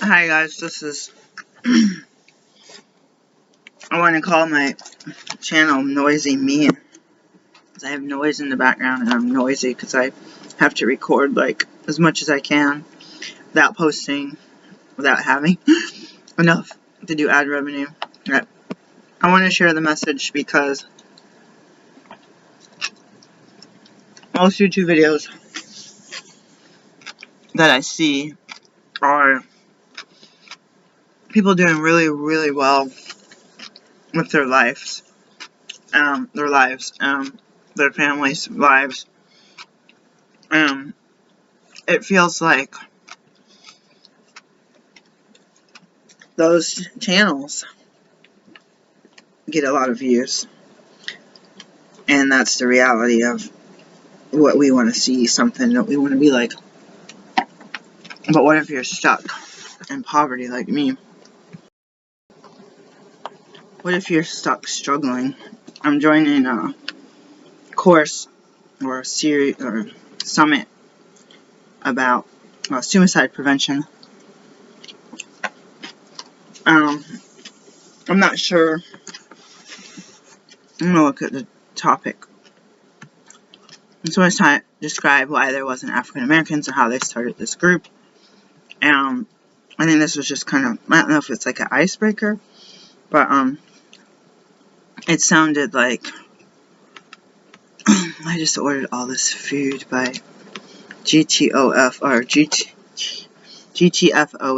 Hi guys, this is, I want to call my channel Noisy Me, because I have noise in the background and I'm noisy because I have to record like as much as I can without posting, without having enough to do ad revenue. I want to share the message because most YouTube videos that I see are people doing really, really well with their lives, their families' lives. It feels like those channels get a lot of views, and that's the reality of what we want to see, something that we want to be like. But what if you're stuck in poverty like me? What if you're stuck struggling? I'm joining a course or a series or summit about suicide prevention. I'm not sure. I'm gonna look at the topic. I just want to describe why there wasn't African Americans and how they started this group. I think this was just kind of, I don't know if it's like an icebreaker, but it sounded like I just ordered all this food by GTFO.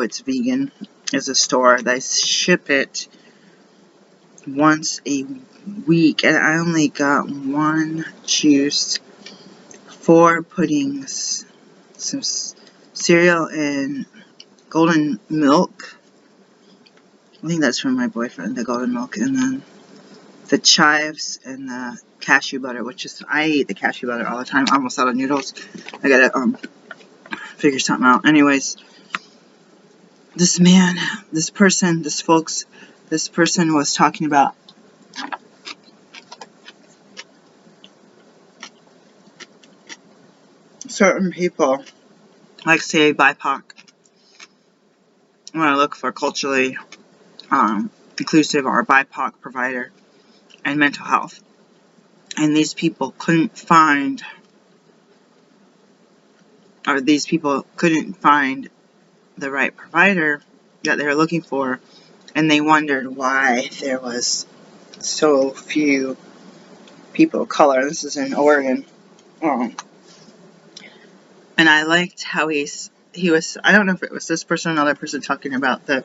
It's vegan. It's a store. They ship it once a week, and I only got one juice, 4 puddings, some cereal, and golden milk. I think that's from my boyfriend, the golden milk, and then the chives and the cashew butter, which is, I eat the cashew butter all the time. I'm almost out of noodles. I gotta figure something out. Anyways, this man, this person was talking about certain people, like say BIPOC, want to look for culturally inclusive or BIPOC provider and mental health. And these people couldn't find the right provider that they were looking for, and they wondered why there was so few people of color. This is in Oregon. And I liked how he was, I don't know if it was this person or another person, talking about the,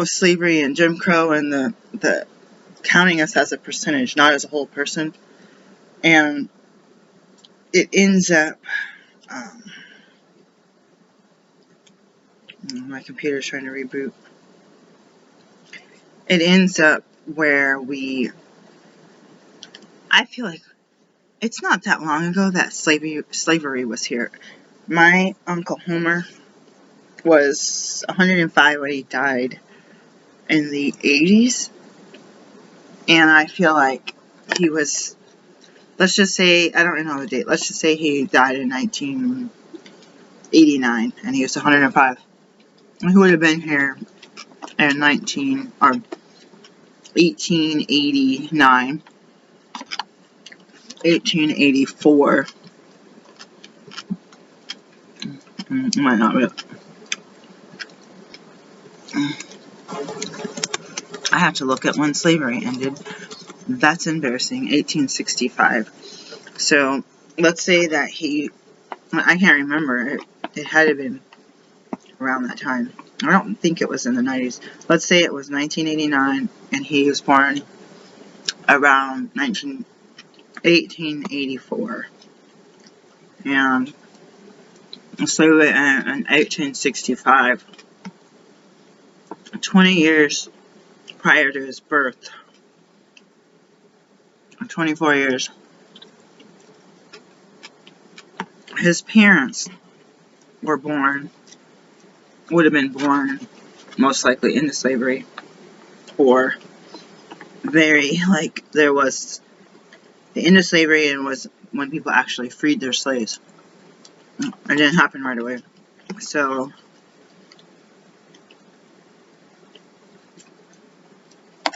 slavery and Jim Crow and the counting us as a percentage, not as a whole person. And it ends up, my computer's trying to reboot. It ends up where I feel like it's not that long ago that slavery was here. My Uncle Homer was 105 when he died in the 80s. And I feel like he was, let's just say, I don't know the date, let's just say he died in 1989 and he was 105. And he would have been here in 1889, 1884. Might not be. I have to look at when slavery ended. That's embarrassing. 1865. So let's say that I can't remember. It had to have been around that time. I don't think it was in the 90s. Let's say it was 1989 and he was born around 1884. And slavery in 1865. 20 years prior to his birth. 24 years. His parents would have been born most likely into slavery, or there was the end of slavery and was when people actually freed their slaves. It didn't happen right away. So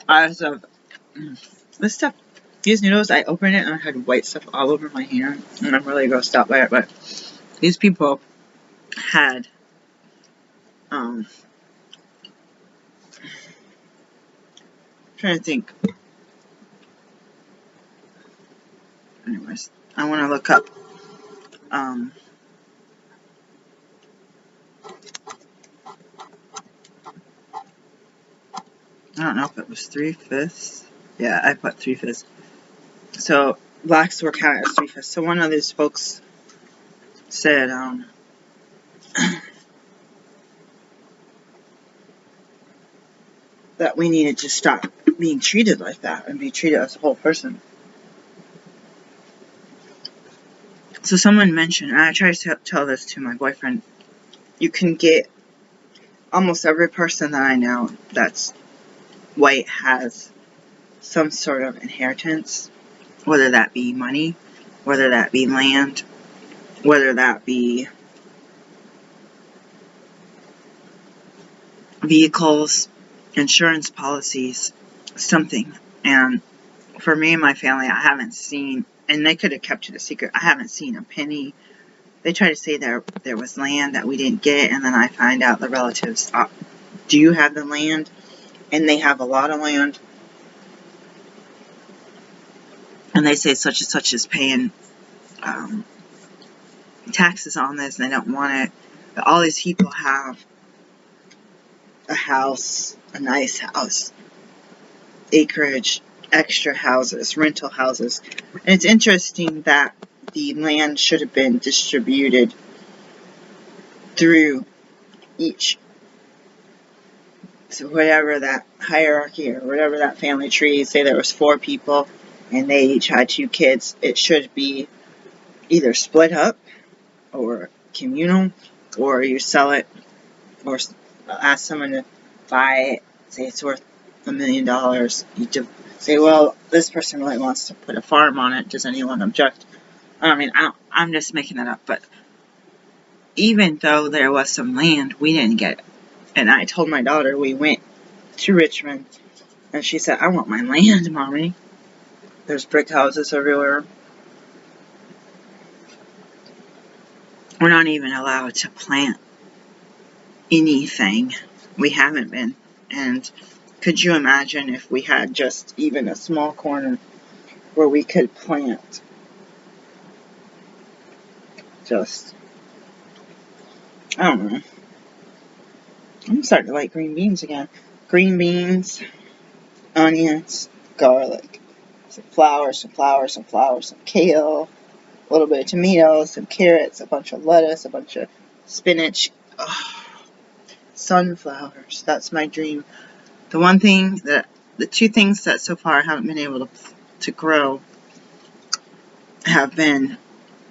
As of this stuff, these noodles, I opened it and I had white stuff all over my hand, and I'm really grossed out by it. But these people had trying to think. Anyways, I want to look up I don't know if it was 3/5. Yeah, I put 3/5. So blacks were counted as 3/5. So one of these folks said that we needed to stop being treated like that and be treated as a whole person. So someone mentioned, and I tried to tell this to my boyfriend, you can get almost every person that I know that's white has some sort of inheritance, whether that be money, whether that be land, whether that be vehicles, insurance policies, something. And for me and my family, I haven't seen, and they could have kept it a secret, I haven't seen a penny. They try to say there was land that we didn't get, and then I find out the relatives do have the land, and they have a lot of land, and they say such and such is paying taxes on this, and they don't want it. But all these people have a house, a nice house, acreage, extra houses, rental houses. And it's interesting that the land should have been distributed through each. So whatever that hierarchy or whatever that family tree, say there was 4 people and they each had 2 kids, it should be either split up or communal, or you sell it or ask someone to buy it, say it's worth $1 million. You say, well, this person really wants to put a farm on it. Does anyone object? I mean, I'm just making that up. But even though there was some land, we didn't get it. And I told my daughter, we went to Richmond, and she said, I want my land, Mommy. There's brick houses everywhere. We're not even allowed to plant anything. We haven't been. And could you imagine if we had just even a small corner where we could plant just, I don't know. I'm starting to like green beans again. Green beans, onions, garlic, some flowers, some kale, a little bit of tomatoes, some carrots, a bunch of lettuce, a bunch of spinach. Oh, sunflowers. That's my dream. The 2 things that so far I haven't been able to grow have been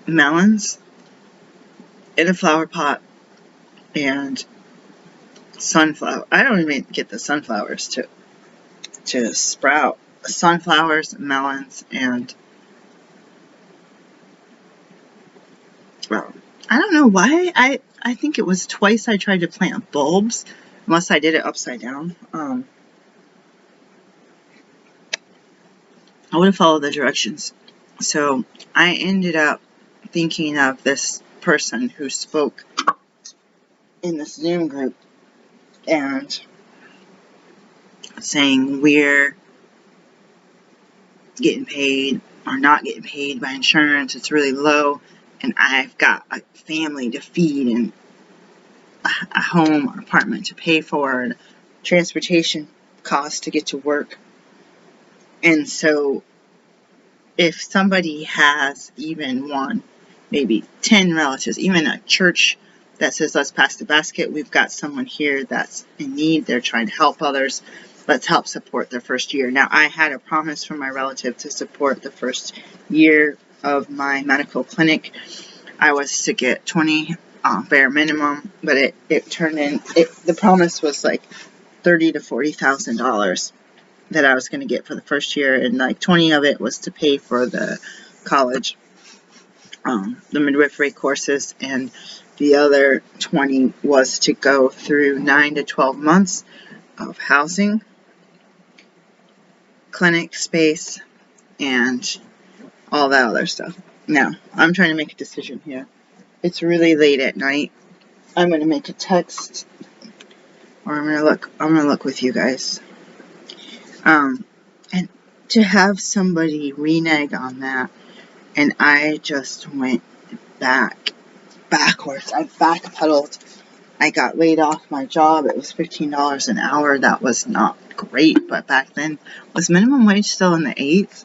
melons in a flower pot and sunflower. I don't even get the sunflowers to sprout. Sunflowers, melons, and well, I don't know why. I think it was twice I tried to plant bulbs, unless I did it upside down. I would have followed the directions. So I ended up thinking of this person who spoke in this Zoom group and saying we're getting paid or not getting paid by insurance. It's really low, and I've got a family to feed and a home or apartment to pay for and transportation costs to get to work. And so if somebody has even one, maybe 10 relatives, even a church that says, let's pass the basket, we've got someone here that's in need, they're trying to help others, let's help support their first year. Now, I had a promise from my relative to support the first year of my medical clinic. I was to get 20 bare minimum, but it turned in, the promise was like $30,000 to $40,000 that I was going to get for the first year, and like 20 of it was to pay for the college, the midwifery courses, and the other 20 was to go through 9 to 12 months of housing clinic space and all that other stuff. Now, I'm trying to make a decision here. It's really late at night. I'm going to make a text, or I'm going to look with you guys. And to have somebody renege on that, and I just went backwards. I backpedaled. I got laid off my job. It was $15 an hour. That was not great, but back then, was minimum wage still in the 8s?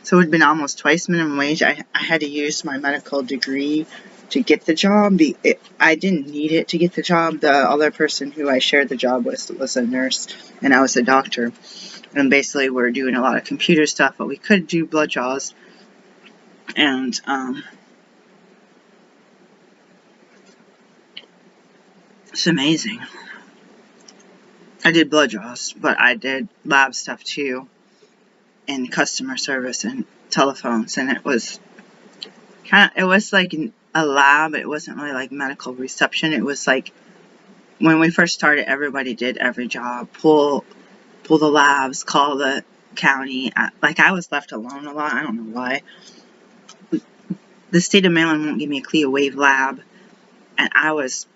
So it had been almost twice minimum wage. I had to use my medical degree to get the job. I didn't need it to get the job. The other person who I shared the job with was a nurse, and I was a doctor. And basically, we're doing a lot of computer stuff, but we could do blood draws. And it's amazing. I did blood draws, but I did lab stuff too, and customer service and telephones, and it was like a lab. It wasn't really like medical reception. It was like when we first started, everybody did every job, pull the labs, call the county. I was left alone a lot. I don't know why. The state of Maryland won't give me a CLIA waive lab, and I was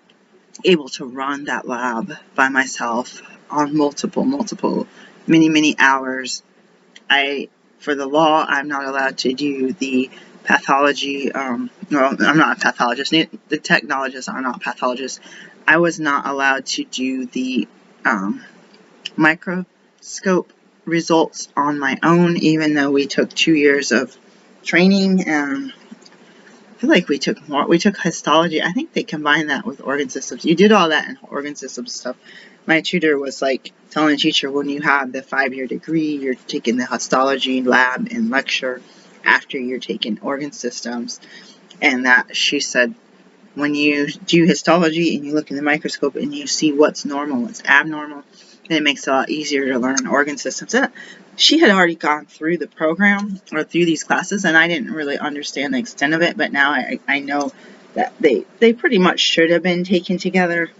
able to run that lab by myself on multiple, many hours. For the law, I'm not allowed to do the pathology. Well, I'm not a pathologist. The technologists are not pathologists. I was not allowed to do the microscope results on my own, even though we took 2 years of training. I feel like we took more. We took histology. I think they combined that with organ systems. You did all that in organ systems stuff. My tutor was like telling the teacher, when you have the 5-year degree, you're taking the histology lab and lecture after you're taking organ systems. And that she said, when you do histology and you look in the microscope and you see what's normal, what's abnormal, then it makes it a lot easier to learn organ systems. And she had already gone through the program or through these classes, and I didn't really understand the extent of it, but now I know that they pretty much should have been taken together.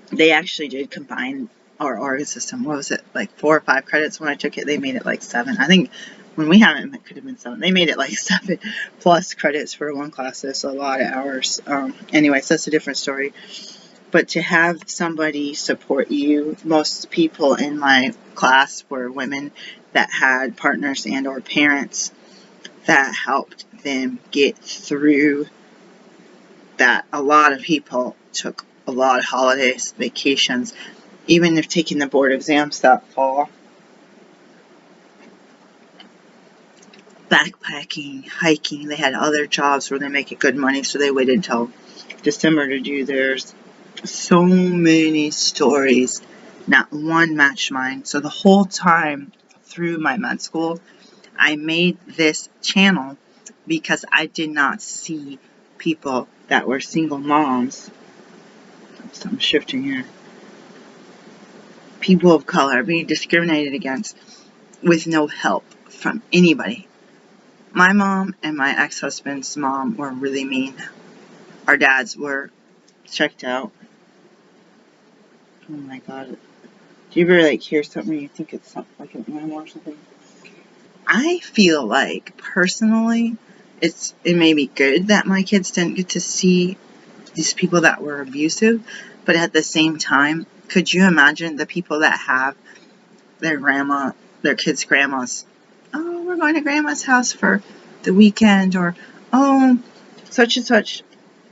They actually did combine our organ system. What was it, like 4 or 5 credits when I took it? They made it like 7. I think when we had it could have been 7. They made it like 7 plus credits for one class. That's a lot of hours. Anyways, that's a different story. But to have somebody support you, most people in my class were women that had partners and or parents that helped them get through that. A lot of people took a lot of holidays, vacations, even if taking the board exams that fall. Backpacking, hiking, they had other jobs where they make good money, so they waited until December to do theirs. So many stories, not one matched mine. So the whole time through my med school, I made this channel because I did not see people that were single moms. I'm shifting here. People of color being discriminated against with no help from anybody. My mom and my ex-husband's mom were really mean. Our dads were checked out. Oh my god. Do you ever hear something and you think it's something like an animal or something? I feel like personally it may be good that my kids didn't get to see these people that were abusive, but at the same time, could you imagine the people that have their kids' grandmas? Oh, we're going to grandma's house for the weekend, or oh, such and such,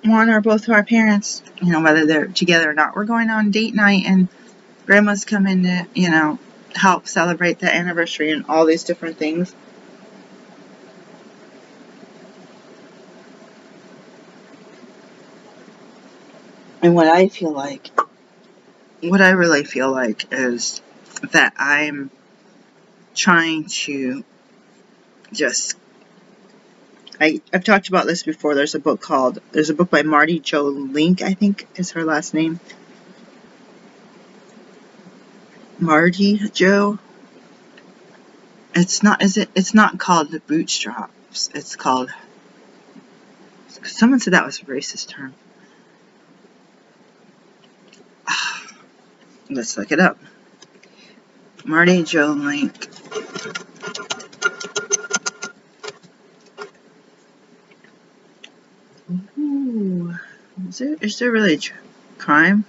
one or both of our parents, whether they're together or not, we're going on date night and grandma's coming to, help celebrate the anniversary and all these different things. And what I really feel like is that I'm trying to I've talked about this before. There's a book by Marty Jo Link, I think is her last name. Marty Jo. It's not called The Bootstraps. It's called, someone said that was a racist term. Let's look it up. Marty Joe link. Ooh. Is there really crime?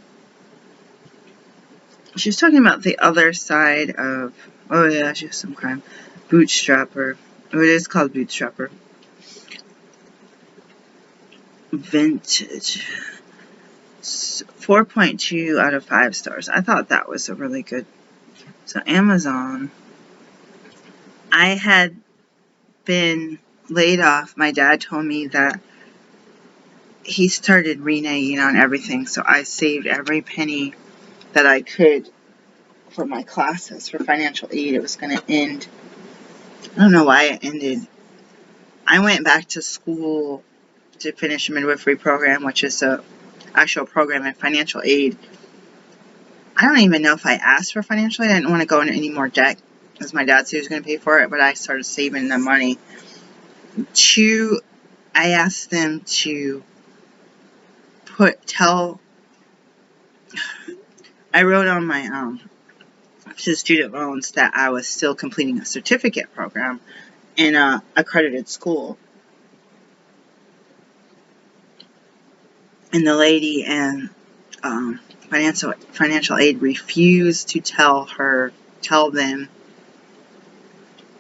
She's talking about the other side of, oh yeah, she has some crime. Bootstrapper. Oh, it is called Bootstrapper. Vintage. 4.2 out of 5 stars. I thought that was a really good. So Amazon. I had been laid off. My dad told me that he started reneging on everything, so I saved every penny that I could for my classes for financial aid. It was going to end. I don't know why it ended. I went back to school to finish a midwifery program, which is a actual program in financial aid. I don't even know if I asked for financial aid. I didn't want to go into any more debt because my dad said he was going to pay for it, but I started saving the money. I asked them to I wrote on my student loans that I was still completing a certificate program in a accredited school. And the lady in financial aid refused to tell them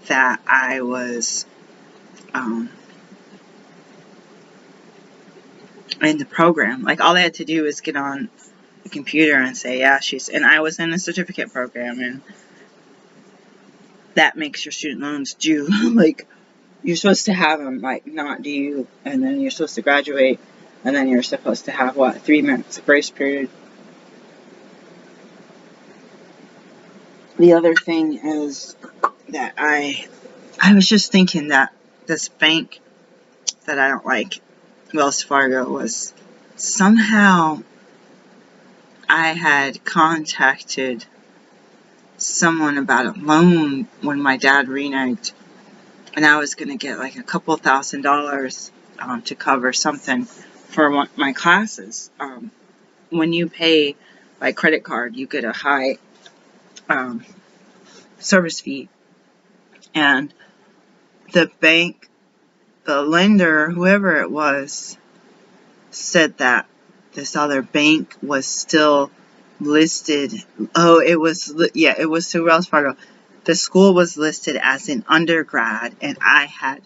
that I was in the program. Like, all they had to do was get on the computer and say, yeah, and I was in a certificate program, and that makes your student loans due. Like, you're supposed to have them, like, not due, and then you're supposed to graduate, and then you're supposed to have, 3 months grace period. The other thing is that I was just thinking that this bank that I don't like, Wells Fargo, was somehow I had contacted someone about a loan when my dad reneged, and I was going to get like a couple $1,000 to cover something for my classes. When you pay by credit card, you get a high service fee, and the bank, the lender, whoever it was, said that this other bank was still listed. Oh, it was through Wells Fargo. The school was listed as an undergrad, and I had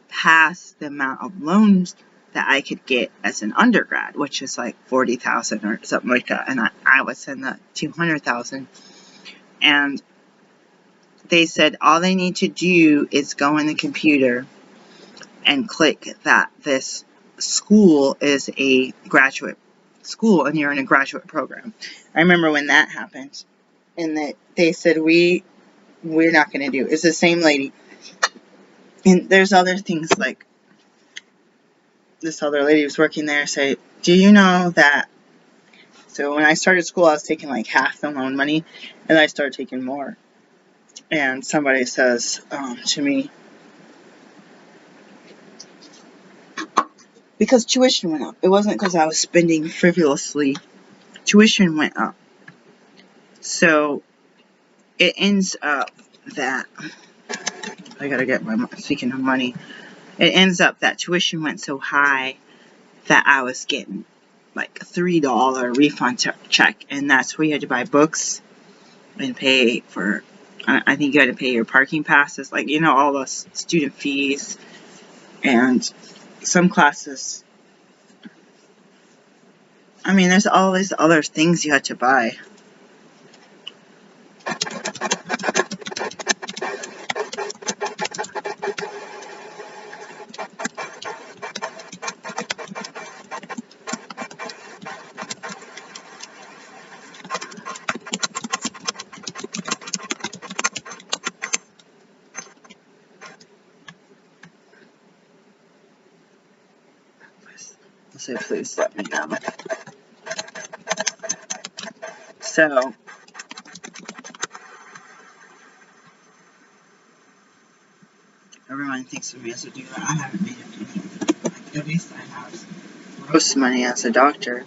passed the amount of loans that I could get as an undergrad, which is like $40,000 or something like that, and I was in the $200,000. And they said all they need to do is go in the computer and click that this school is a graduate school and you're in a graduate program. I remember when that happened, and that they said we're not going to do it. It's the same lady. And there's other things, like this other lady was working there say, do you know that? So when I started school, I was taking like half the loan money, and I started taking more. And somebody says to me, because tuition went up. It wasn't because I was spending frivolously. Tuition went up. So it ends up that, I gotta get speaking of money, it ends up that tuition went so high that I was getting like a $3 refund check, and that's where you had to buy books and pay for, I think you had to pay your parking passes, like, all the student fees, and some classes. I mean, there's all these other things you had to buy. So please let me know. So everyone thinks of me as a doula. I haven't made any. At least I have gross money as a doctor.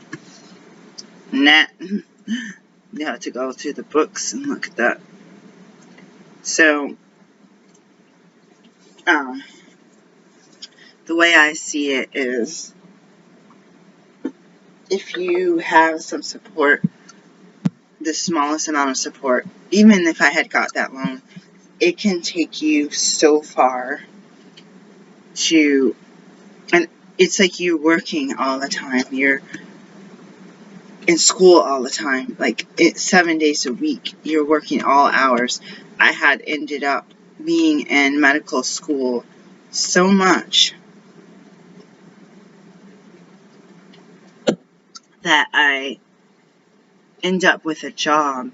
Net. You have to go through the books and look at that. So, the way I see it is, if you have some support, the smallest amount of support, even if I had got that loan, it can take you so far to, and it's like you're working all the time, you're in school all the time, like 7 days a week, you're working all hours. I had ended up being in medical school so much that I end up with a job.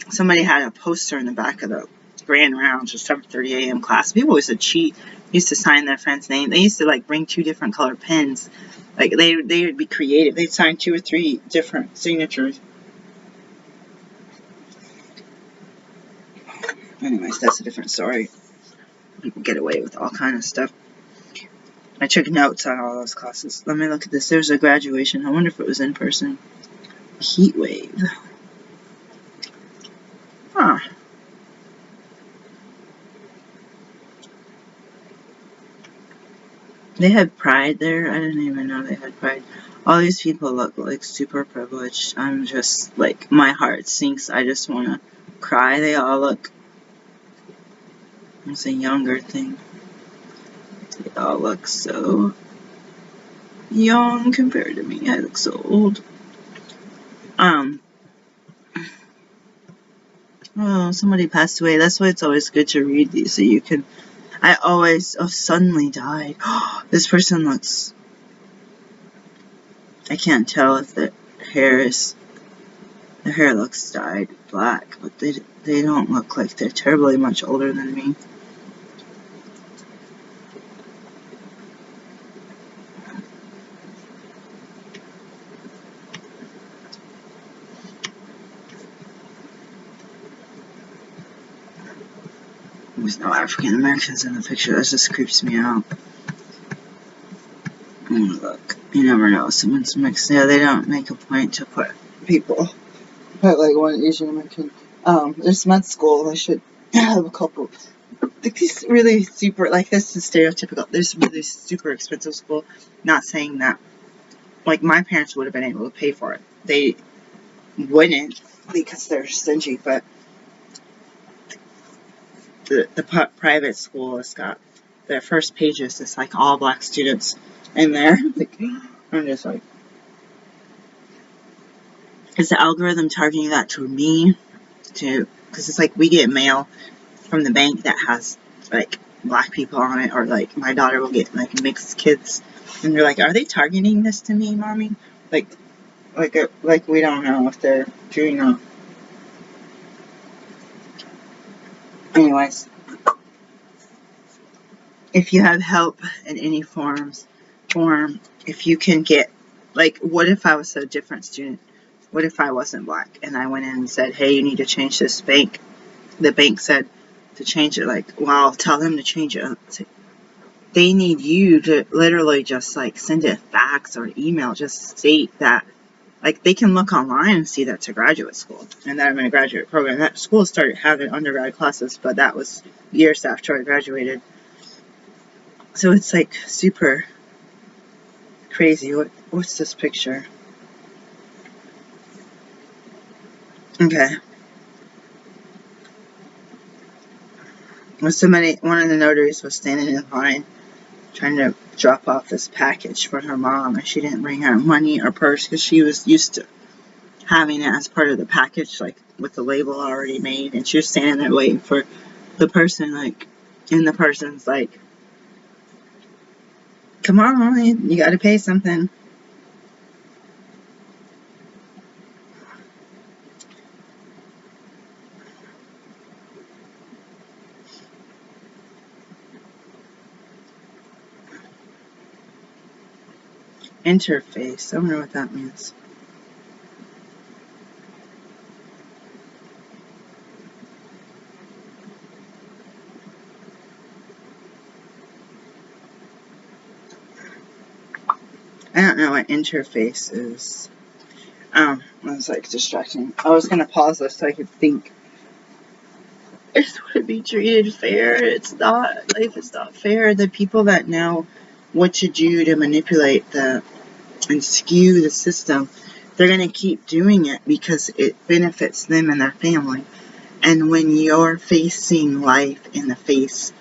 Somebody had a poster in the back of the grand rounds or 7:30 a.m. class. People used to cheat, used to sign their friend's name. They used to like bring 2 different color pens. Like they would be creative. They'd sign 2 or 3 different signatures. Anyways, that's a different story. People get away with all kind of stuff. I took notes on all those classes. Let me look at this. There's a graduation. I wonder if it was in person. Heat wave. Huh. They had Pride there. I didn't even know they had Pride. All these people look like super privileged. I'm just like, my heart sinks. I just want to cry. They all look, it's a younger thing. They all look so young compared to me. I look so old. Oh, somebody passed away. That's why it's always good to read these so you can. I always, suddenly died. This person looks, I can't tell if the hair looks dyed black, but they don't look like they're terribly much older than me. There's no African Americans in the picture. That just creeps me out. Look, you never know. Someone's mixed. Yeah, they don't make a point to put people. Put like one Asian American. There's med school. They should have a couple. These really super, like, this is stereotypical. This really super expensive school. Not saying that, like, my parents would have been able to pay for it. They wouldn't because they're stingy, but the private school has got their first pages. It's like all black students in there. Like, I'm just like, is the algorithm targeting that to me? Because it's like we get mail from the bank that has like black people on it, or like my daughter will get like mixed kids, and they're like, are they targeting this to me, mommy? Like we don't know if they're doing that. Anyways, if you have help in any form, if you can get, like, what if I was a different student? What if I wasn't black and I went in and said, hey, you need to change this bank? The bank said to change it, like, well, tell them to change it. They need you to literally just like send a fax or email, just state that, like, they can look online and see that's a graduate school and that I'm in a graduate program. That school started having undergrad classes, but that was years after I graduated. So it's like super crazy. What's this picture? Okay. When one of the notaries was standing in line trying to drop off this package for her mom, and she didn't bring her money or purse because she was used to having it as part of the package, like with the label already made, and she was standing there waiting for the person, like, and the person's like, come on, you gotta pay something. Interface, I wonder what that means. I don't know what interface is. It was like distracting. I was gonna pause this so I could think. I just want to be treated fair. It's not, life is not fair. The people that know what to do to manipulate and skew the system, they're going to keep doing it because it benefits them and their family. And when you're facing life in the face,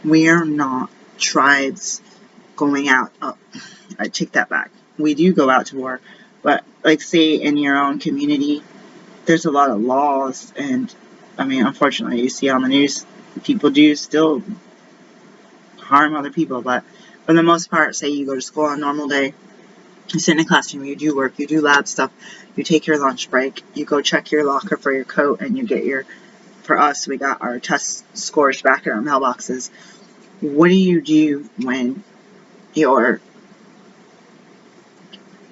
we are not tribes going out. Oh, I take that back. We do go out to war, but like say in your own community, there's a lot of laws, and I mean, unfortunately, you see on the news, people do still harm other people, but for the most part, say you go to school on a normal day, you sit in a classroom, you do work, you do lab stuff, you take your lunch break, you go check your locker for your coat, and you get for us, we got our test scores back in our mailboxes. What do you do when you're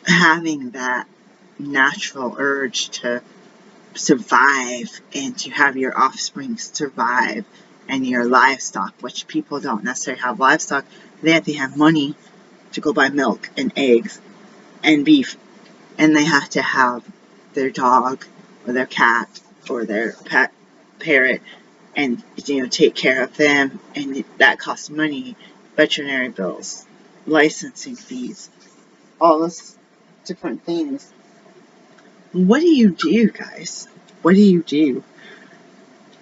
having that natural urge to survive and to have your offspring survive and your livestock, which people don't necessarily have livestock? They have to have money to go buy milk and eggs and beef, and they have to have their dog or their cat or their pet parrot and take care of them, and that costs money, veterinary bills, licensing fees, all those different things. What do you do, guys? What do you do?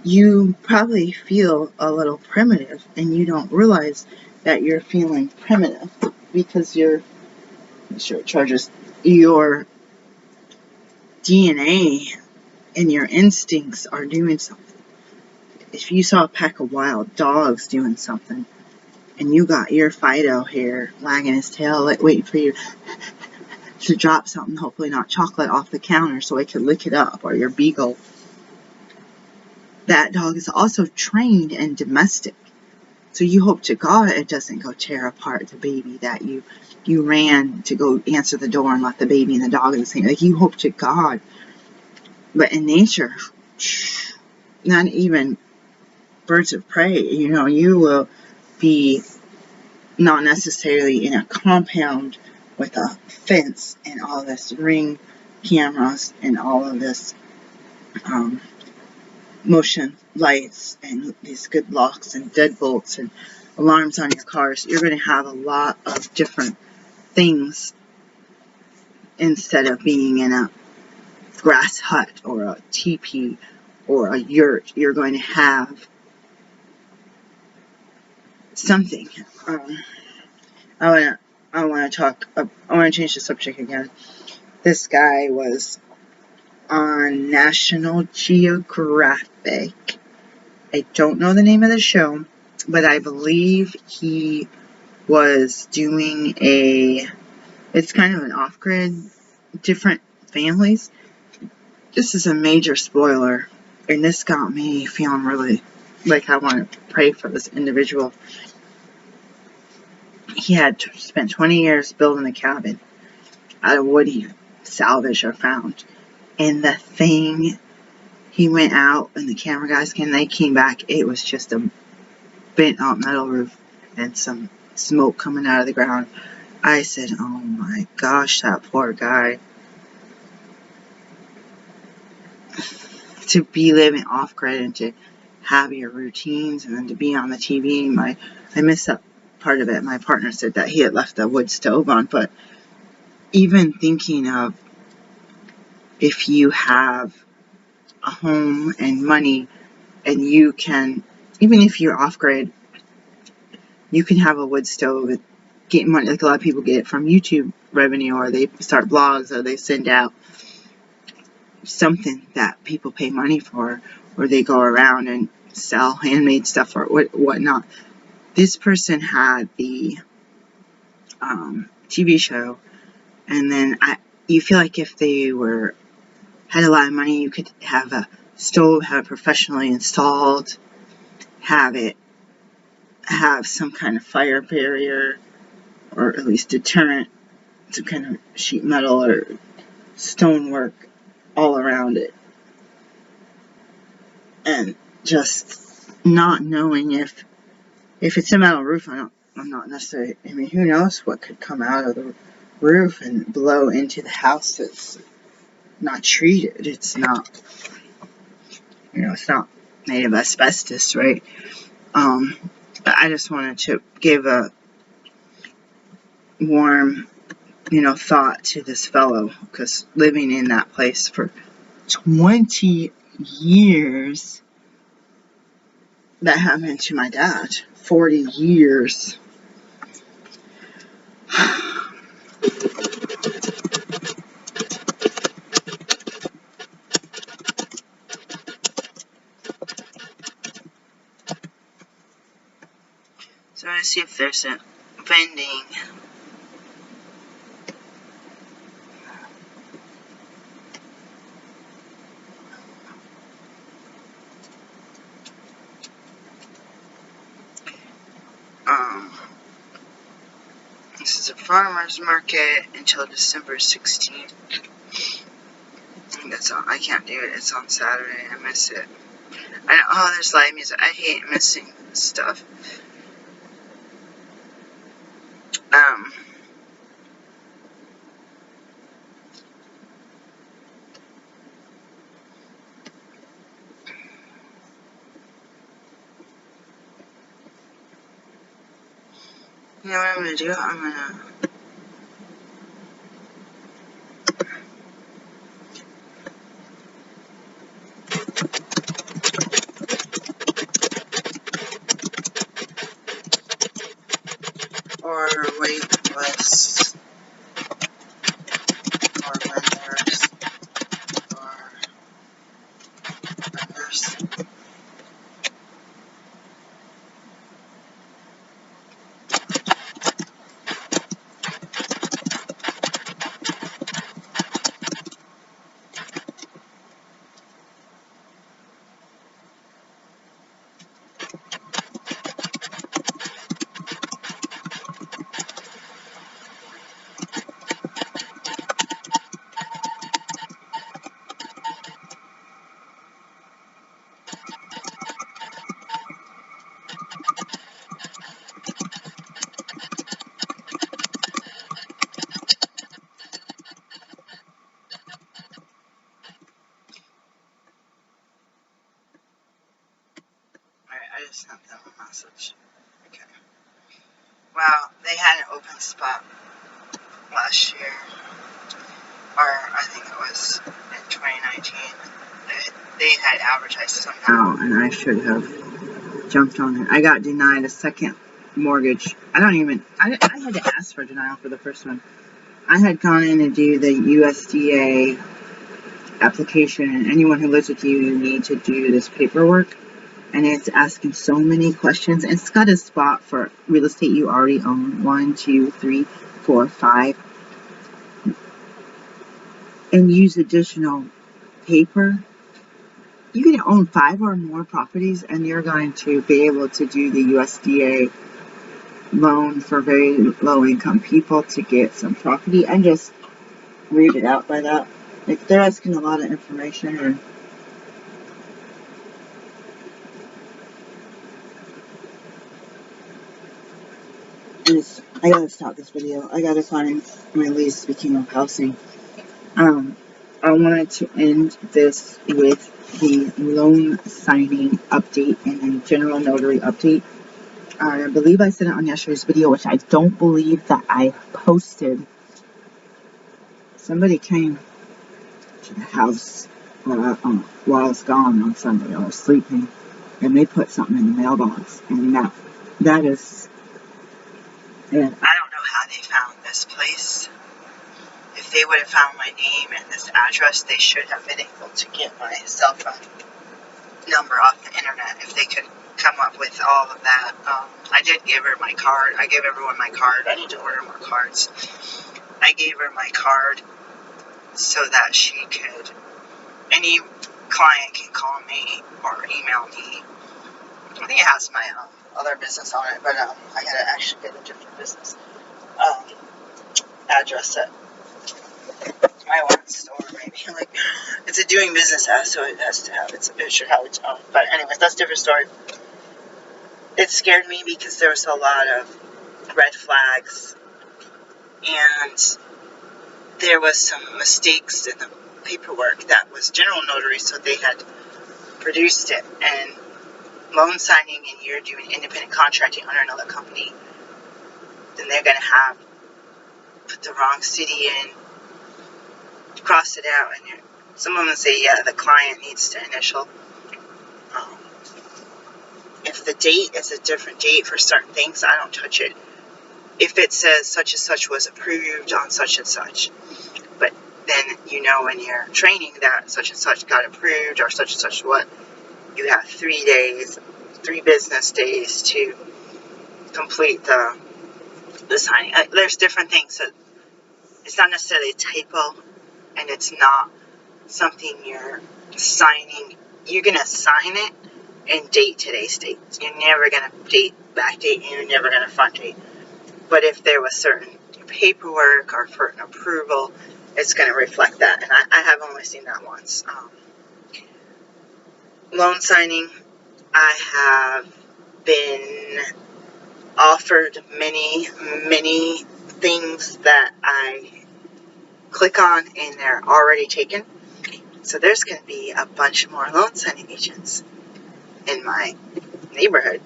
You probably feel a little primitive, and you don't realize that you're feeling primitive because your DNA and your instincts are doing something. If you saw a pack of wild dogs doing something, and you got your Fido here wagging his tail, waiting for you to drop something, hopefully not chocolate, off the counter so it could lick it up, or your beagle, that dog is also trained and domestic. So you hope to God it doesn't go tear apart the baby that you ran to go answer the door and left the baby and the dog in the same. Like, you hope to God. But in nature, not even birds of prey, you will be not necessarily in a compound with a fence and all this ring cameras and all of this motion lights and these good locks and deadbolts and alarms on your cars. You're going to have a lot of different things instead of being in a grass hut or a teepee or a yurt. You're going to have something. I want to change the subject again. This guy was on National Geographic. I don't know the name of the show, but I believe he was doing it's kind of an off-grid, different families. This is a major spoiler, and this got me feeling really like I want to pray for this individual. He had spent 20 years building a cabin out of wood he salvaged or found. And the thing, he went out and the camera guys they came back, it was just a bent up metal roof and some smoke coming out of the ground. I said, oh my gosh, that poor guy. To be living off-grid and to have your routines and then to be on the TV. I missed that part of it. My partner said that he had left the wood stove on, but even thinking of if you have a home and money and you can, even if you're off-grid, you can have a wood stove and get money. Like a lot of people get it from YouTube revenue, or they start blogs, or they send out something that people pay money for, or they go around and sell handmade stuff or whatnot. This person had the TV show, and then you feel like if they had a lot of money, you could have a stove, have it professionally installed, have some kind of fire barrier, or at least deterrent, some kind of sheet metal or stonework all around it. And just not knowing if it's a metal roof, I'm not necessarily, I mean, who knows what could come out of the roof and blow into the house that's not treated. It's not, it's not made of asbestos, right? But I just wanted to give a warm, thought to this fellow, because living in that place for 20 years, that happened to my dad. 40 years. So I'm going to see if there's a vending. This is a farmer's market until December 16th. That's all. I can't do it. It's on Saturday. I miss it. There's live music. I hate missing stuff. You know what I'm going to do? I'm going to... Or wait lists. Or vendors. Or vendors. I just sent them a message. Okay. Well, they had an open spot last year. Or I think it was in 2019. They had advertised somehow, and I should have jumped on it. I got denied a second mortgage. I had to ask for denial for the first one. I had gone in to do the USDA application, and anyone who lives with you need to do this paperwork. And it's asking so many questions. It's got a spot for real estate you already own. 1, 2, 3, 4, 5. And use additional paper. You can own 5 or more properties, and you're going to be able to do the USDA loan for very low income people to get some property, and just read it out by that. Like, they're asking a lot of information. And I gotta stop this video. I gotta find my least, speaking of housing. I wanted to end this with the loan signing update and then general notary update. I believe I said it on yesterday's video, which I don't believe that I posted. Somebody came to the house while I was gone on Sunday. I was sleeping, and they put something in the mailbox, and that is... And I don't know how they found this place. If they would have found my name and this address, they should have been able to get my cell phone number off the internet if they could come up with all of that. I did give her my card. I gave everyone my card. I need to order more cards. I gave her my card so that she could... Any client can call me or email me. I think it has my other business on it, but I gotta actually get a different business address it. I want a store, maybe. Like, it's a doing business as, so it should have its own. But anyways, that's a different story. It scared me because there was a lot of red flags, and there was some mistakes in the paperwork that was general notary, so they had produced it, and loan signing and you're doing independent contracting under another company, then they're going to have put the wrong city in, crossed it out, and some of them say, yeah, the client needs to initial. If the date is a different date for certain things, I don't touch it. If it says such and such was approved on such and such, but then you know in your training that such and such got approved or such and such what, you have 3 business days to complete the signing. There's different things. So it's not necessarily a typo, and it's not something you're signing. You're going to sign it and date today's date. You're never going to back date, and you're never going to front date. But if there was certain paperwork or certain approval, it's going to reflect that. And I have only seen that once. Loan signing, I have been offered many things that I click on and they're already taken. So there's going to be a bunch more loan signing agents in my neighborhood.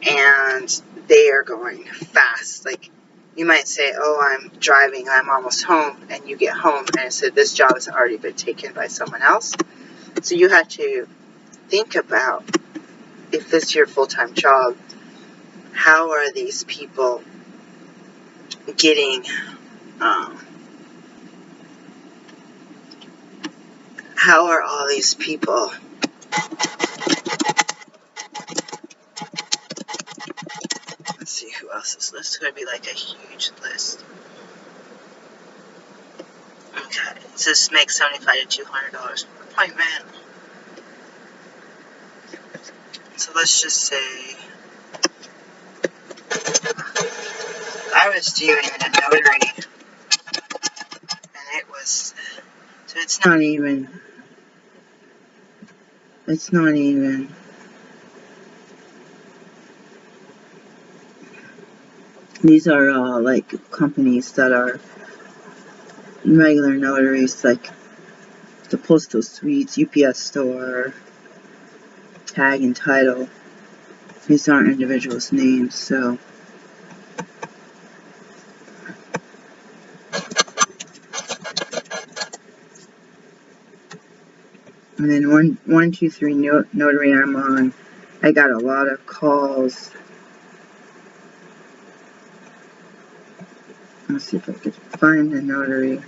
And they are going fast. Like, you might say, oh, I'm driving, I'm almost home, and you get home and it said this job has already been taken by someone else. So you have to think about, if this is your full-time job, how are these people getting, how are all these people let's see who else is listed. It's going to be like a huge list. Okay, so this makes $75 to $200 per appointment. So let's just say I was doing a notary, and it was, so it's not even, these are all like companies that are regular notaries, like the Postal Suites, UPS Store, Tag and Title. These aren't individuals' names, so. And then 123 notary I'm on. I got a lot of calls. Let's see if I could find the notary.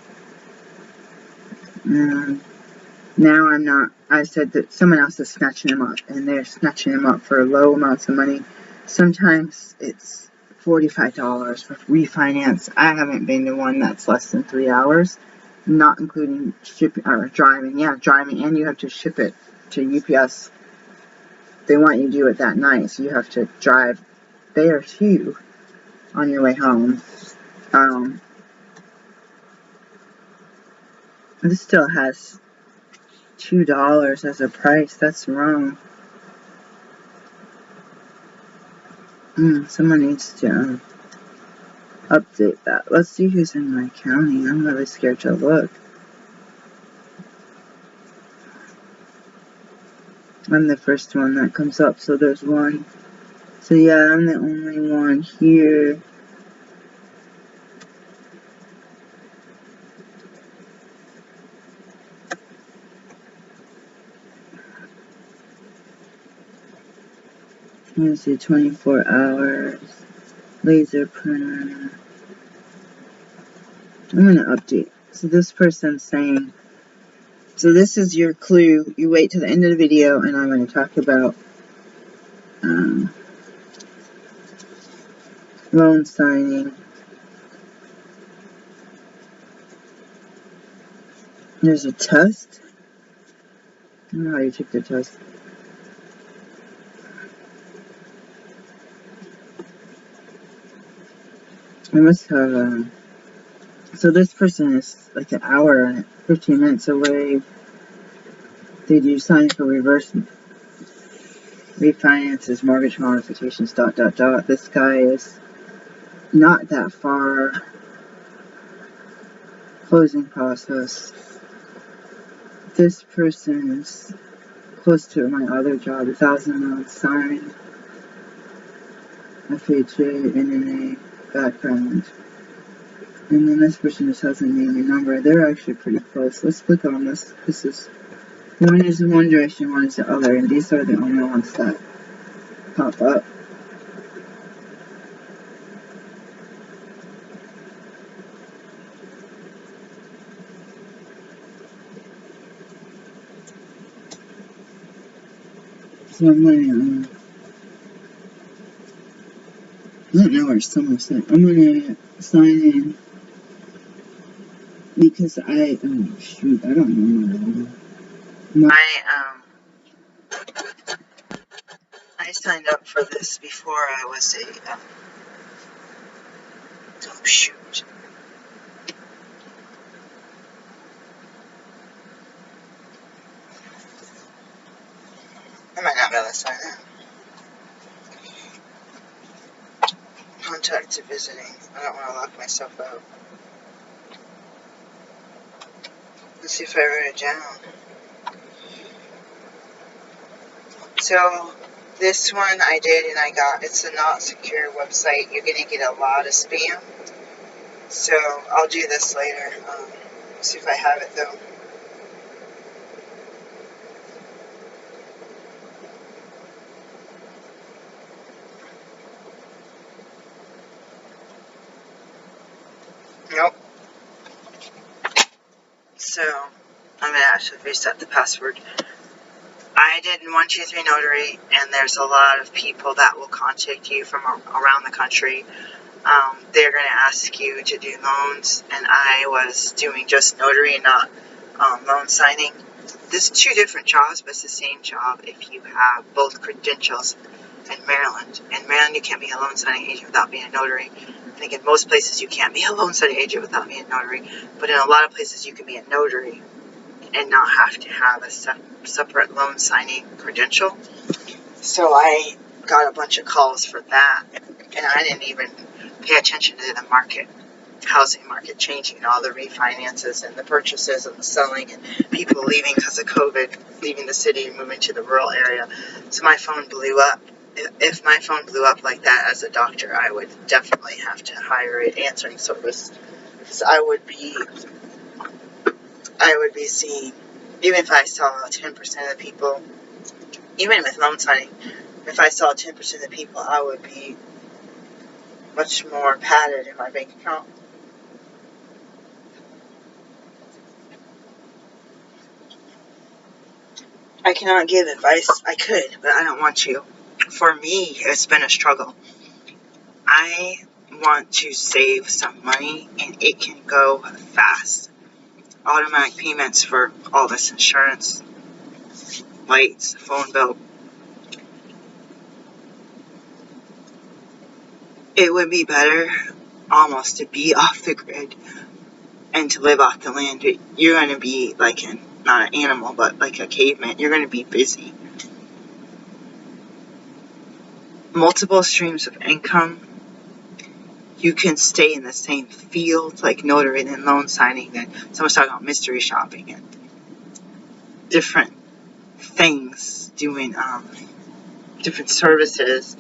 Now I'm not. I said that someone else is snatching them up, and they're snatching them up for low amounts of money. Sometimes it's $45 for refinance. I haven't been to one that's less than 3 hours, not including shipping or driving. Yeah, driving, and you have to ship it to UPS. They want you to do it that night, so you have to drive there too on your way home. This still has $2 as a price. That's wrong. Someone needs to update that. Let's see who's in my county. I'm really scared to look. I'm the first one that comes up, so there's one. So yeah, I'm the only one here. Let's see, 24 hours. Laser printer. I'm going to update. So this person's saying, so this is your clue. You wait till the end of the video, and I'm going to talk about loan signing. There's a test. I don't know how you took the test. I must have, so this person is like an hour and 15 minutes away. They do sign for reverse refinances, mortgage modifications, ... This guy is not that far. Closing process. This person's close to my other job, 1,000 signed, FHA, NNA, background. And then this person just has a name and number. They're actually pretty close. Let's click on this. This is, one is in one direction, one is the other, and these are the only ones that pop up. So I'm gonna, I don't know where someone said. I'm gonna sign in because I, oh shoot, I don't know. I signed up for this before I was a, oh shoot. I might not be able to sign in. Contact to visiting. I don't want to lock myself out. Let's see if I wrote it down. So, this one I did and I got, it's a not secure website. You're going to get a lot of spam. So, I'll do this later. See if I have it though. Nope. So, I'm going to actually reset the password. I did 123 Notary, and there's a lot of people that will contact you from around the country. They're going to ask you to do loans, and I was doing just notary and not loan signing. There's two different jobs, but it's the same job if you have both credentials in Maryland. In Maryland, you can't be a loan signing agent without being a notary. I think in most places you can't be a loan signing agent without being a notary, but in a lot of places you can be a notary and not have to have a separate loan signing credential. So I got a bunch of calls for that, and I didn't even pay attention to the market, housing market changing, and all the refinances and the purchases and the selling and people leaving because of COVID, leaving the city and moving to the rural area. So my phone blew up. If my phone blew up like that as a doctor, I would definitely have to hire an answering service, because I would be seeing, even if I saw 10% of the people, even with loan signing, if I saw 10% of the people, I would be much more padded in my bank account. I cannot give advice. I could, but I don't want to. For me, it's been a struggle. I want to save some money, and it can go fast. Automatic payments for all this insurance, lights, phone bill. It would be better almost to be off the grid and to live off the land. You're going to be like not an animal, but like a caveman. You're going to be busy. Multiple streams of income. You can stay in the same field, like notary and loan signing, and someone's talking about mystery shopping and different things, doing different services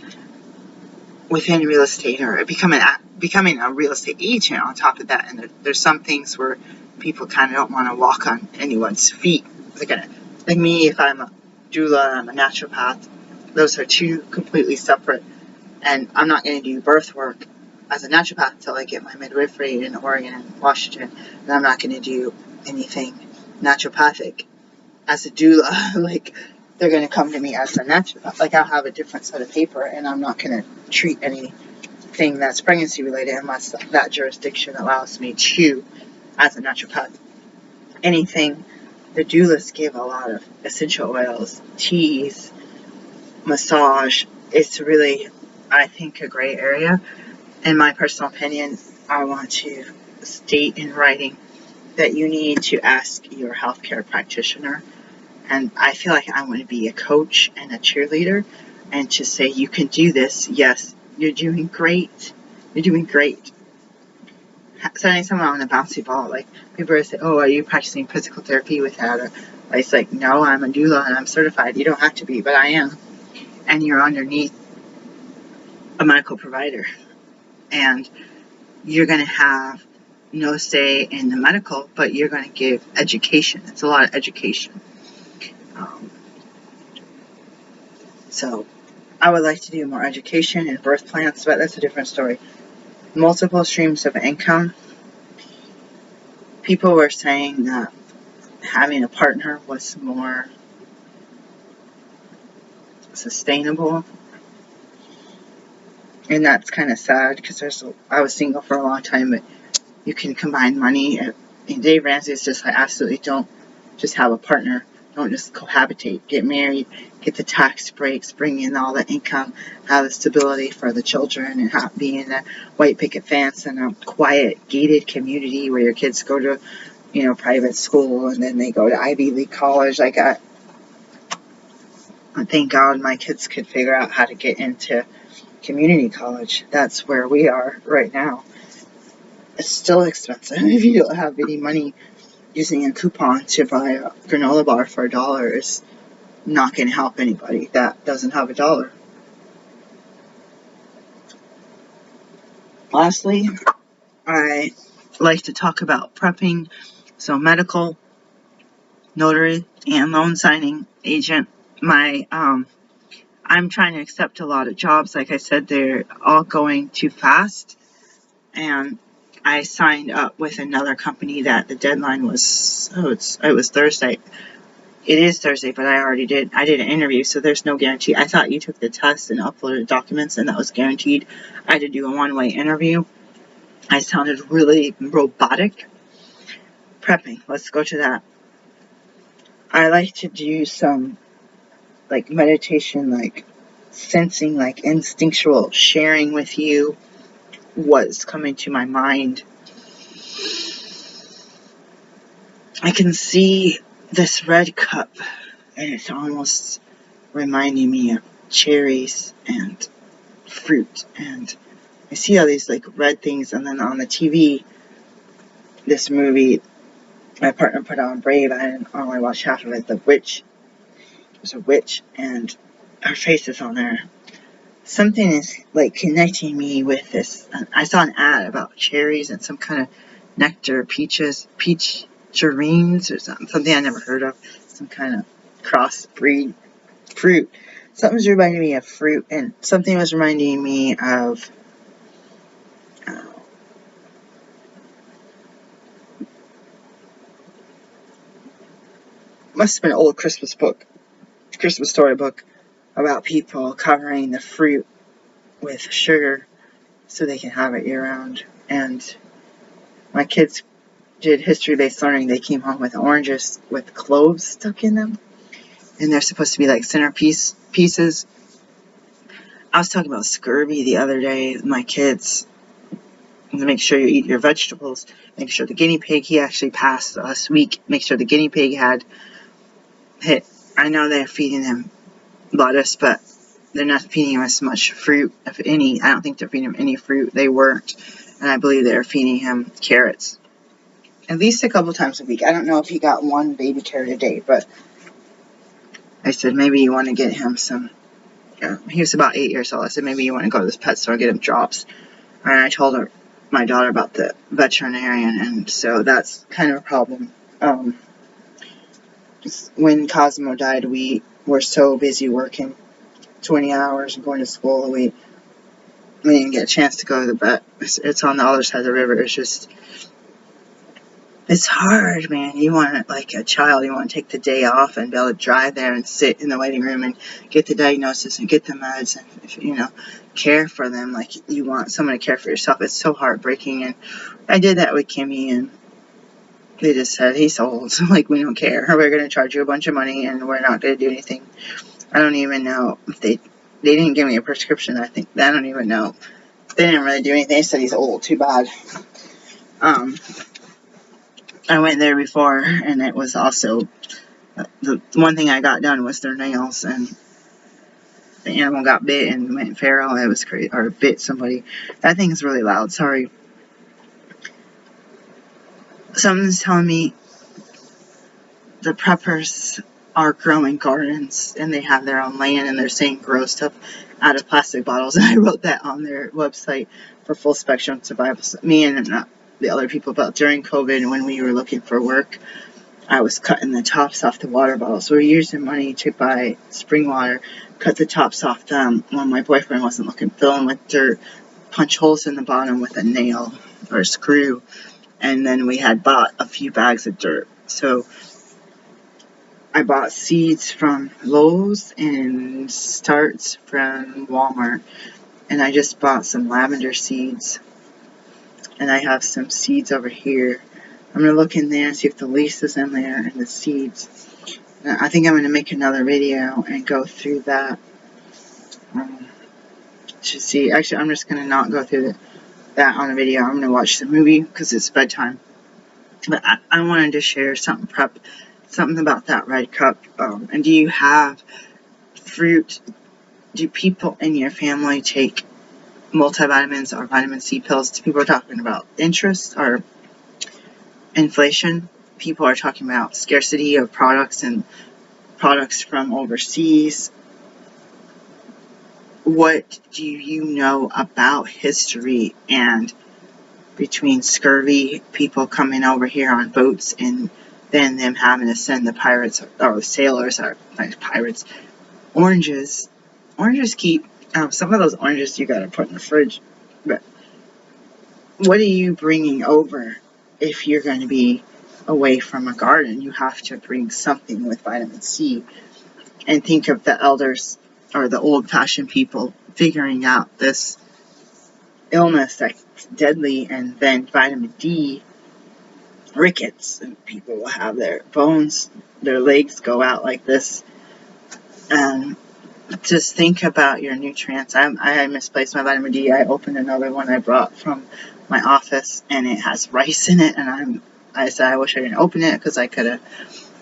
within real estate, or becoming a real estate agent on top of that. And there's some things where people kind of don't want to walk on anyone's feet. Like me, if I'm a doula, I'm a naturopath, those are two completely separate. And I'm not going to do birth work as a naturopath until I get my midwifery in Oregon and Washington. And I'm not going to do anything naturopathic as a doula. Like, they're going to come to me as a naturopath. Like, I'll have a different set of paper, and I'm not going to treat anything that's pregnancy related unless that jurisdiction allows me to as a naturopath. Anything, the doulas give a lot of essential oils, teas, massage. It's really, I think, a gray area. In my personal opinion, I want to state in writing that you need to ask your healthcare practitioner. And I feel like I want to be a coach and a cheerleader and to say, you can do this. Yes, you're doing great. You're doing great. sending someone on a bouncy ball. Like, people are saying, oh, are you practicing physical therapy with that? Or, it's like, no, I'm a doula and I'm certified. You don't have to be, but I am. And you're underneath a medical provider. And you're going to have no say in the medical, but you're going to give education. It's a lot of education. So I would like to do more education in birth plans, but that's a different story. Multiple streams of income. People were saying that having a partner was more sustainable, and that's kind of sad because I was single for a long time, but you can combine money. And Dave Ramsey is just like, absolutely don't just have a partner. Don't just cohabitate. Get married, get the tax breaks, bring in all the income, have the stability for the children, and be in a white picket fence in a quiet, gated community where your kids go to, private school, and then they go to Ivy League college. Thank God my kids could figure out how to get into community college. That's where we are right now. It's still expensive if you don't have any money. Using a coupon to buy a granola bar for $1 is not going to help anybody that doesn't have $1. Lastly, I like to talk about prepping. So medical, notary, and loan signing agent. I'm trying to accept a lot of jobs. Like I said, they're all going too fast. And I signed up with another company that the deadline was, it was Thursday. It is Thursday, but I did an interview, so there's no guarantee. I thought you took the test and uploaded documents and that was guaranteed. I had to do a one-way interview. I sounded really robotic. Prepping, let's go to that. I like to do some meditation, sensing, instinctual, sharing with you what's coming to my mind. I can see this red cup, and it's almost reminding me of cherries and fruit, and I see all these red things, and then on the TV, this movie my partner put on, Brave, I only watched half of it, The Witch. There's a witch, and her face is on there. Something is connecting me with this. I saw an ad about cherries and some kind of nectar, peach gerines or something I never heard of, some kind of crossbreed fruit. Something's reminding me of fruit, and something was reminding me of must have been an old Christmas story book about people covering the fruit with sugar so they can have it year round. And my kids did history-based learning. They came home with oranges with cloves stuck in them, and they're supposed to be centerpiece pieces. I was talking about scurvy the other day with my kids. Make sure you eat your vegetables. Make sure the guinea pig, he actually passed last week. Make sure the guinea pig had hit. I know they're feeding him lettuce, but they're not feeding him as much fruit, if any. I don't think they're feeding him any fruit. They weren't. And I believe they're feeding him carrots. At least a couple times a week. I don't know if he got one baby carrot a day, but I said maybe you want to get him some. He was about 8 years old. I said maybe you want to go to this pet store and get him drops. And I told my daughter about the veterinarian, and so that's kind of a problem. When Cosmo died, we were so busy working 20 hours and going to school, we didn't get a chance to go to the vet. It's on the other side of the river. It's hard, man. You want, a child, you want to take the day off and be able to drive there and sit in the waiting room and get the diagnosis and get the meds and, care for them like you want someone to care for yourself. It's so heartbreaking. And I did that with Kimmy, and they just said, he's old. We don't care. We're going to charge you a bunch of money and we're not going to do anything. I don't even know if they didn't give me a prescription. I don't even know. They didn't really do anything. They said he's old. Too bad. I went there before, and it was also the one thing I got done was their nails, and the animal got bit and went feral. It was crazy, or bit somebody. That thing is really loud. Sorry. something's telling me the preppers are growing gardens and they have their own land and they're saying grow stuff out of plastic bottles. And I wrote that on their website for Full Spectrum Survival. Me and the other people, but during COVID when we were looking for work, I was cutting the tops off the water bottles. We were using money to buy spring water, cut the tops off them when my boyfriend wasn't looking, fill them with dirt, punch holes in the bottom with a nail or a screw, and then we had bought a few bags of dirt. So I bought seeds from Lowe's and starts from Walmart, and I just bought some lavender seeds, and I have some seeds over here. I'm going to look in there and see if the lease is in there and the seeds. I think I'm going to make another video and go through that to see. Actually, I'm just going to not go through that on a video. I'm going to watch the movie because it's bedtime. But I wanted to share something about that red cup. And do you have fruit? Do people in your family take multivitamins or vitamin C pills? People are talking about interest or inflation. People are talking about scarcity of products and products from overseas. What do you know about history and between scurvy, people coming over here on boats, and then them having to send the pirates or the sailors or pirates oranges? Oranges keep some of those oranges you gotta put in the fridge. But what are you bringing over if you're going to be away from a garden? You have to bring something with vitamin C. And think of the elders or the old-fashioned people figuring out this illness that's deadly, and then vitamin D, rickets, and people will have their bones, their legs go out like this. Just think about your nutrients. I misplaced my vitamin D. I opened another one I brought from my office, and it has rice in it, and I said I wish I didn't open it because I could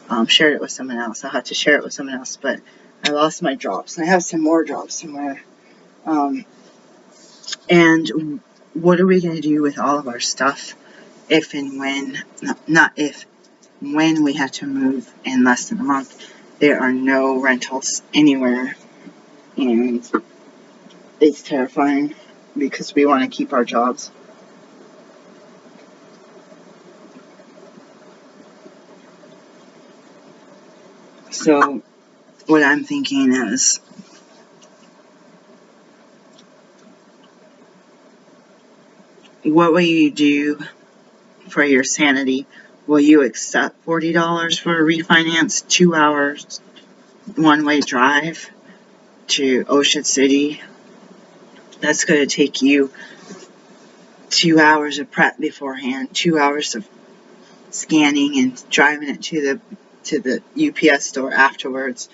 have shared it with someone else. I had to share it with someone else, but I lost my drops, and I have some more drops somewhere. And what are we going to do with all of our stuff if and when, not if, when we have to move in less than a month? There are no rentals anywhere, and it's terrifying because we want to keep our jobs. So what I'm thinking is, what will you do for your sanity? Will you accept $40 for a refinance, 2 hours one-way drive to Ocean City? That's going to take you 2 hours of prep beforehand, 2 hours of scanning and driving it to the UPS store afterwards,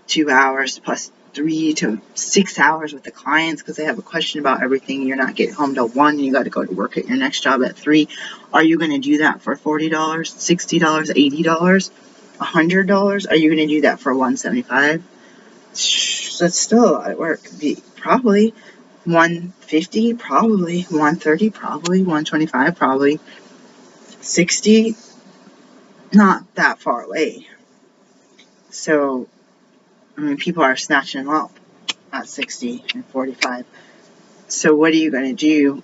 2 hours plus 3 to 6 hours with the clients because they have a question about everything. You're not getting home till 1, and you got to go to work at your next job at 3. Are you going to do that for $40, $60, $80, $100? Are you going to do that for $175? That's still a lot of work. Probably $150, probably $130, probably $125, probably $60. Not that far away. So, I mean, people are snatching them up at 60 and 45. So what are you going to do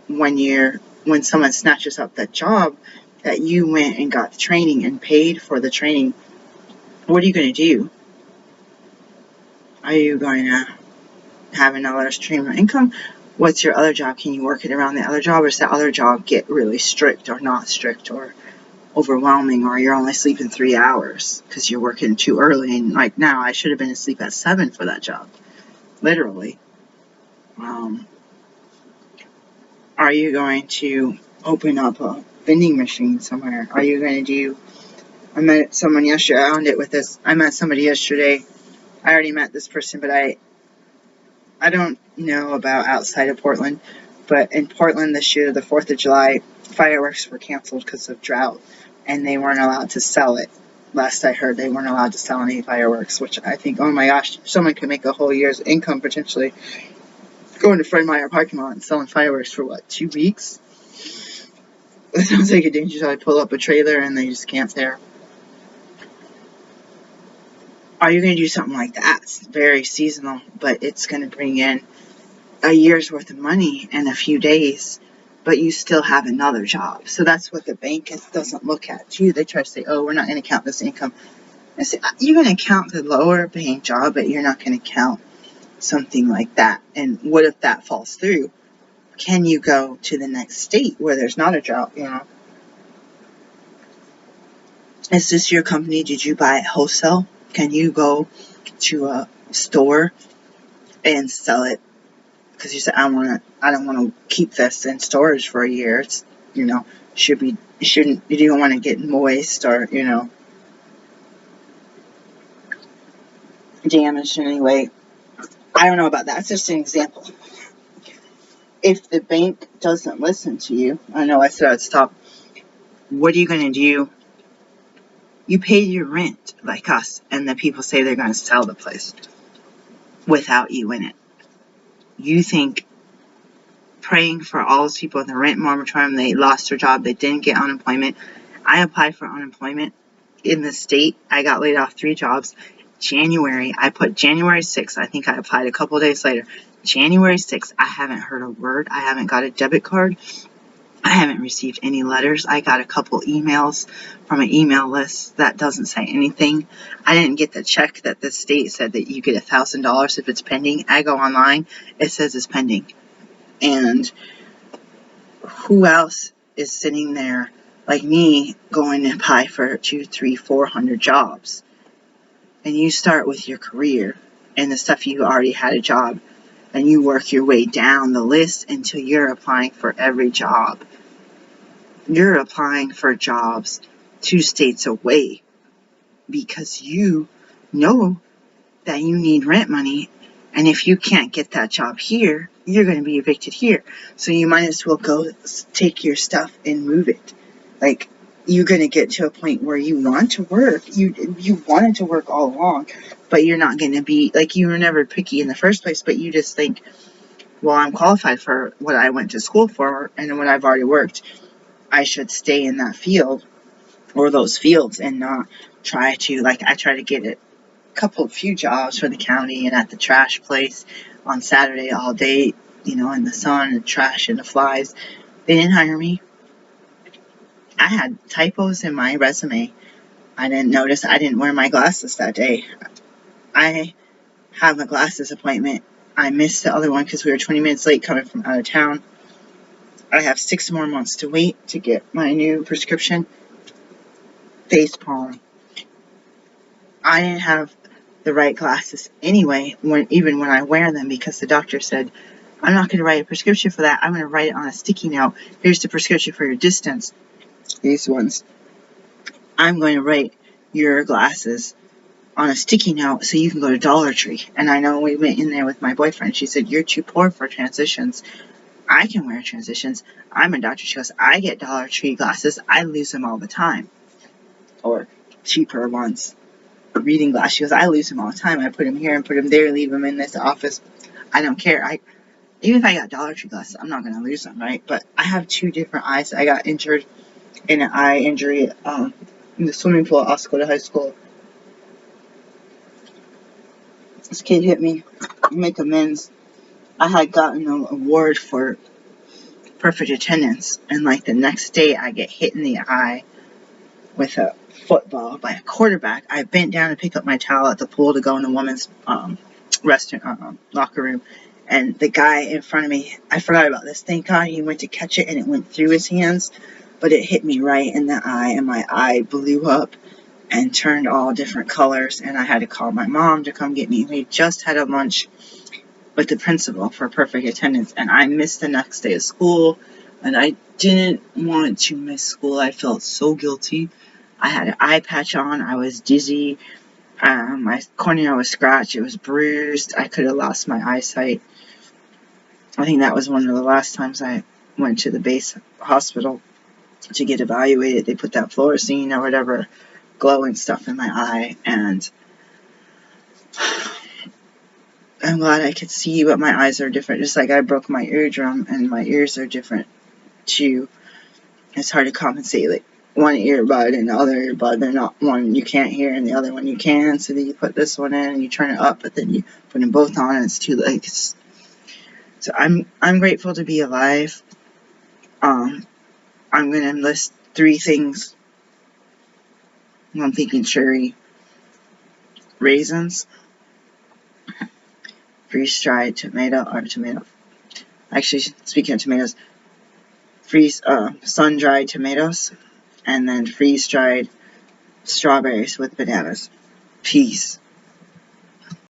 when someone snatches up that job that you went and got the training and paid for the training? What are you going to do? Are you going to have another stream of income? What's your other job? Can you work it around the other job, or does that other job get really strict or not strict or overwhelming, or you're only sleeping 3 hours because you're working too early? And like now, I should have been asleep at 7 for that job, literally. Are you going to open up a vending machine somewhere? Are you going to do? I met someone yesterday. I'll end it with this. I met somebody yesterday. I already met this person, but I don't know about outside of Portland. But in Portland this year, the 4th of July, fireworks were canceled because of drought, and they weren't allowed to sell it. Last I heard, they weren't allowed to sell any fireworks, which I think, oh my gosh, someone could make a whole year's income potentially going to Fred Meyer parking lot and selling fireworks for, 2 weeks? It sounds like a dangerous job. I pull up a trailer and they just camp there. Are you going to do something like that? It's very seasonal, but it's going to bring in a year's worth of money in a few days, but you still have another job. So that's what the bank doesn't look at too. They try to say, oh, we're not going to count this income. I say, you're going to count the lower paying job, but you're not going to count something like that. And what if that falls through? Can you go to the next state where there's not a job, Is this your company? Did you buy it wholesale? Can you go to a store and sell it? Because you said, I don't want to keep this in storage for a year. It's, you don't want to get moist or, damaged in any way. I don't know about that. It's just an example. If the bank doesn't listen to you, I know I said I'd stop. What are you going to do? You paid your rent like us, and the people say they're going to sell the place without you in it. You think praying for all those people in the rent moratorium, they lost their job, they didn't get unemployment. I applied for unemployment in the state. I got laid off 3 jobs. January, I put January 6th. I think I applied a couple days later. January 6th, I haven't heard a word. I haven't got a debit card. I haven't received any letters. I got a couple emails from an email list that doesn't say anything. I didn't get the check that the state said that you get $1,000 if it's pending. I go online, it says it's pending. And who else is sitting there like me going to apply for 200, 300, 400 jobs? And you start with your career and the stuff you already had a job, and you work your way down the list until you're applying for every job. You're applying for jobs 2 states away because you know that you need rent money, and if you can't get that job here, you're going to be evicted here. So you might as well go take your stuff and move it. Like, you're going to get to a point where you want to work. You wanted to work all along, but you're not going to be, like, you were never picky in the first place, but you just think, well, I'm qualified for what I went to school for, and when I've already worked, I should stay in that field or those fields and not try to, like, I try to get a few jobs for the county and at the trash place on Saturday all day, in the sun and trash and the flies. They didn't hire me. I had typos in my resume. I didn't notice. I didn't wear my glasses that day. I have a glasses appointment. I missed the other one because we were 20 minutes late coming from out of town. I have 6 more months to wait to get my new prescription. Face palm. I didn't have the right glasses anyway, even when I wear them, because the doctor said, I'm not going to write a prescription for that. I'm going to write it on a sticky note. Here's the prescription for your distance. These ones. I'm going to write your glasses on a sticky note so you can go to Dollar Tree. And I know we went in there with my boyfriend. She said, you're too poor for transitions. I can wear transitions. I'm a doctor. She goes, I get Dollar Tree glasses. I lose them all the time. Or cheaper ones. Reading glasses. She goes, I lose them all the time. I put them here and put them there, leave them in this office. I don't care. Even if I got Dollar Tree glasses, I'm not going to lose them, right? But I have 2 different eyes. I got injured in an eye injury in the swimming pool at Oscoda High School. This kid hit me. Make amends. I had gotten an award for perfect attendance, and like the next day I get hit in the eye with a football by a quarterback. I bent down to pick up my towel at the pool to go in the women's locker room, and the guy in front of me, I forgot about this. Thank God he went to catch it and it went through his hands, but it hit me right in the eye, and my eye blew up and turned all different colors, and I had to call my mom to come get me. We just had a lunch with the principal for perfect attendance, and I missed the next day of school, and I didn't want to miss school. I felt so guilty. I had an eye patch on. I was dizzy. My cornea was scratched. It was bruised. I could have lost my eyesight. I think that was one of the last times I went to the base hospital to get evaluated. They put that fluorescein or whatever glowing stuff in my eye, and I'm glad I could see, but my eyes are different. Just like I broke my eardrum, and my ears are different too. it's hard to compensate, like, one earbud and the other earbud, they're not, one you can't hear and the other one you can, so then you put this one in and you turn it up, but then you put them both on and it's too late. So I'm grateful to be alive. I'm going to list 3 things. I'm thinking cherry raisins, freeze-dried tomato, actually, speaking of tomatoes, sun-dried tomatoes, and then freeze-dried strawberries with bananas. Peace.